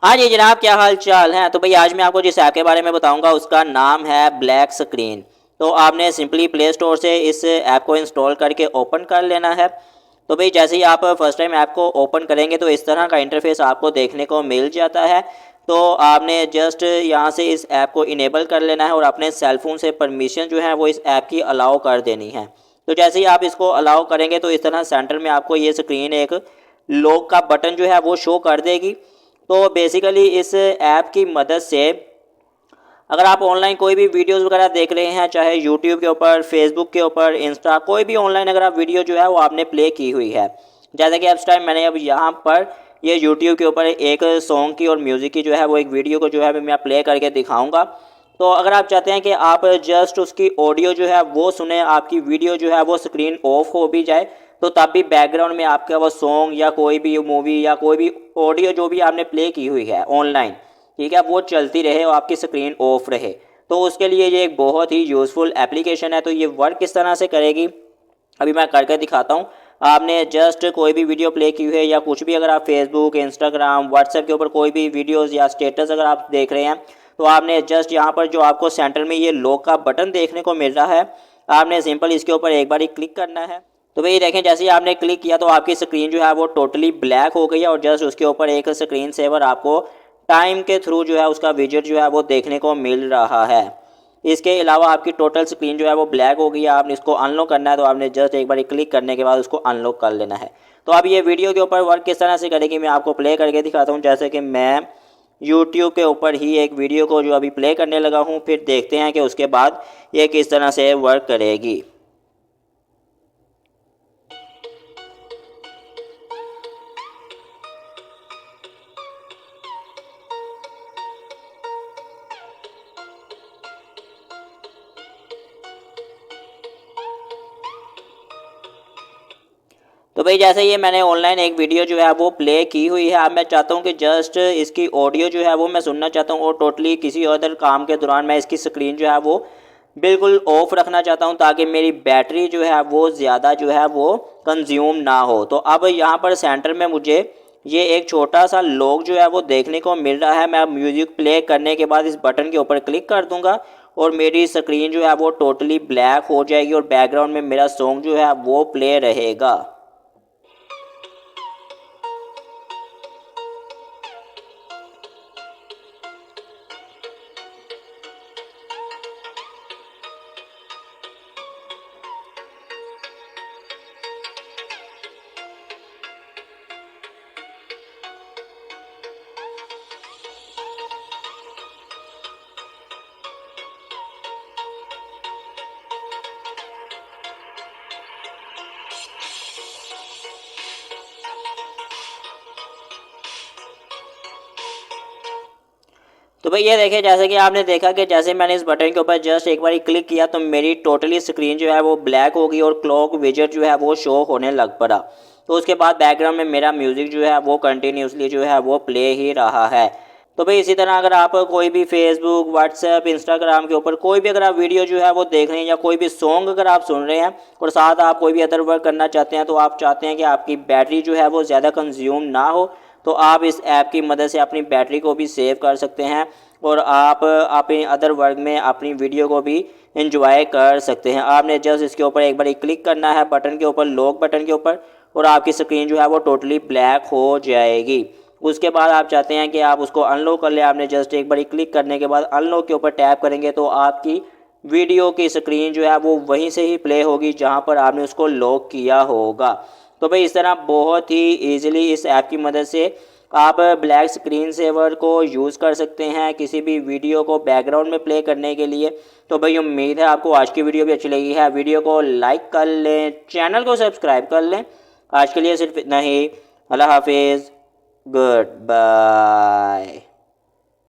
हाँ जी जनाब, क्या हाल चाल है। तो भाई आज मैं आपको जिस ऐप के बारे में बताऊंगा उसका नाम है ब्लैक स्क्रीन। तो आपने सिंपली प्ले स्टोर से इस ऐप को इंस्टॉल करके ओपन कर लेना है। तो भाई जैसे ही आप फर्स्ट टाइम ऐप को ओपन करेंगे तो इस तरह का इंटरफेस आपको देखने को मिल जाता है। तो आपने जस्ट यहाँ से इस ऐप को इनेबल कर लेना है और अपने सेलफोन से परमिशन जो है वो इस ऐप की अलाउ कर देनी है। तो जैसे ही आप इसको अलाउ करेंगे तो इस तरह सेंटर में आपको ये स्क्रीन एक लॉक का बटन जो है वो शो कर देगी। तो बेसिकली इस ऐप की मदद से अगर आप ऑनलाइन कोई भी वीडियोस वगैरह देख रहे हैं, चाहे यूट्यूब के ऊपर, फेसबुक के ऊपर, इंस्टा, कोई भी ऑनलाइन अगर आप वीडियो जो है वो आपने प्ले की हुई है, जैसे कि इस टाइम मैंने अब यहाँ पर ये यूट्यूब के ऊपर एक सॉन्ग की और म्यूज़िक की जो है वो एक वीडियो को जो है मैं प्ले करके दिखाऊंगा। तो अगर आप चाहते हैं कि आप जस्ट उसकी ऑडियो जो है वो सुने, आपकी वीडियो जो है वो स्क्रीन ऑफ हो भी जाए, तो तब भी बैकग्राउंड में आपका वो सॉन्ग या कोई भी मूवी या कोई भी ऑडियो जो भी आपने प्ले की हुई है ऑनलाइन, ठीक है, वो चलती रहे और आपकी स्क्रीन ऑफ रहे। तो उसके लिए ये एक बहुत ही यूज़फुल एप्लीकेशन है। तो ये वर्क किस तरह से करेगी अभी मैं करके दिखाता हूँ। आपने जस्ट कोई भी वीडियो प्ले की हुई है या कुछ भी, अगर आप फेसबुक, इंस्टाग्राम, व्हाट्सएप के ऊपर कोई भी वीडियोस या स्टेटस अगर आप देख रहे हैं, तो आपने जस्ट यहाँ पर जो आपको सेंटर में ये लॉक का बटन देखने को मिल रहा है, आपने सिंपल इसके ऊपर एक बार ही क्लिक करना है। तो भाई देखें, जैसे ही आपने क्लिक किया तो आपकी स्क्रीन जो है वो टोटली ब्लैक हो गई है और जस्ट उसके ऊपर एक स्क्रीन सेवर आपको टाइम के थ्रू जो है उसका विजेट जो है वो देखने को मिल रहा है। इसके अलावा आपकी टोटल स्क्रीन जो है वो ब्लैक हो गई है। आपने इसको अनलॉक करना है तो आपने जस्ट एक बार क्लिक करने के बाद उसको अनलॉक कर लेना है। तो अब ये वीडियो के ऊपर वर्क किस तरह से करेगी मैं आपको प्ले करके दिखाता हूँ। जैसे कि मैं यूट्यूब के ऊपर ही एक वीडियो को जो अभी प्ले करने लगा हूँ, फिर देखते हैं कि उसके बाद ये किस तरह से वर्क करेगी। तो भाई जैसे ये मैंने ऑनलाइन एक वीडियो जो है वो प्ले की हुई है, अब मैं चाहता हूँ कि जस्ट इसकी ऑडियो जो है वो मैं सुनना चाहता हूँ और टोटली किसी अदर काम के दौरान मैं इसकी स्क्रीन जो है वो बिल्कुल ऑफ रखना चाहता हूँ ताकि मेरी बैटरी जो है वो ज़्यादा जो है वो कंज्यूम ना हो। तो अब यहाँ पर सेंटर में मुझे ये एक छोटा सा लॉक जो है वो देखने को मिल रहा है। मैं म्यूज़िक प्ले करने के बाद इस बटन के ऊपर क्लिक कर दूंगा और मेरी स्क्रीन जो है वो टोटली ब्लैक हो जाएगी और बैकग्राउंड में मेरा सॉन्ग जो है वो प्ले रहेगा। तो भाई ये देखिए, जैसे कि आपने देखा कि जैसे मैंने इस बटन के ऊपर जस्ट एक बार क्लिक किया तो मेरी टोटली स्क्रीन जो है वो ब्लैक हो गई और क्लॉक विजेट जो है वो शो होने लग पड़ा। तो उसके बाद बैकग्राउंड में मेरा म्यूज़िक जो है वो कंटिन्यूसली जो है वो प्ले ही रहा है। तो भाई इसी तरह अगर आप कोई भी फेसबुक, व्हाट्सएप, इंस्टाग्राम के ऊपर कोई भी अगर आप वीडियो जो है वो देख रहे हैं या कोई भी सॉन्ग अगर आप सुन रहे हैं और साथ आप कोई भी अदर वर्क करना चाहते हैं, तो आप चाहते हैं कि आपकी बैटरी जो है वो ज़्यादा कंज्यूम ना हो, तो आप इस ऐप की मदद से अपनी बैटरी को भी सेव कर सकते हैं और आप अपने अदर वर्क में अपनी वीडियो को भी इंजॉय कर सकते हैं। आपने जस्ट इसके ऊपर एक बार क्लिक करना है बटन के ऊपर, लॉक बटन के ऊपर, और आपकी स्क्रीन जो है वो टोटली ब्लैक हो जाएगी। उसके बाद आप चाहते हैं कि आप उसको अनलॉक कर लें, आपने जस्ट एक बार क्लिक करने के बाद अनलॉक के ऊपर टैप करेंगे तो आपकी वीडियो की स्क्रीन जो है वो वहीं से ही प्ले होगी जहां पर आपने उसको लॉक किया होगा। तो भाई इस तरह बहुत ही ईजिली इस ऐप की मदद से आप ब्लैक स्क्रीन सेवर को यूज़ कर सकते हैं किसी भी वीडियो को बैकग्राउंड में प्ले करने के लिए। तो भाई उम्मीद है आपको आज की वीडियो भी अच्छी लगी है। वीडियो को लाइक कर लें, चैनल को सब्सक्राइब कर लें। आज के लिए सिर्फ इतना ही। अल्लाह हाफिज़, गुड बाय।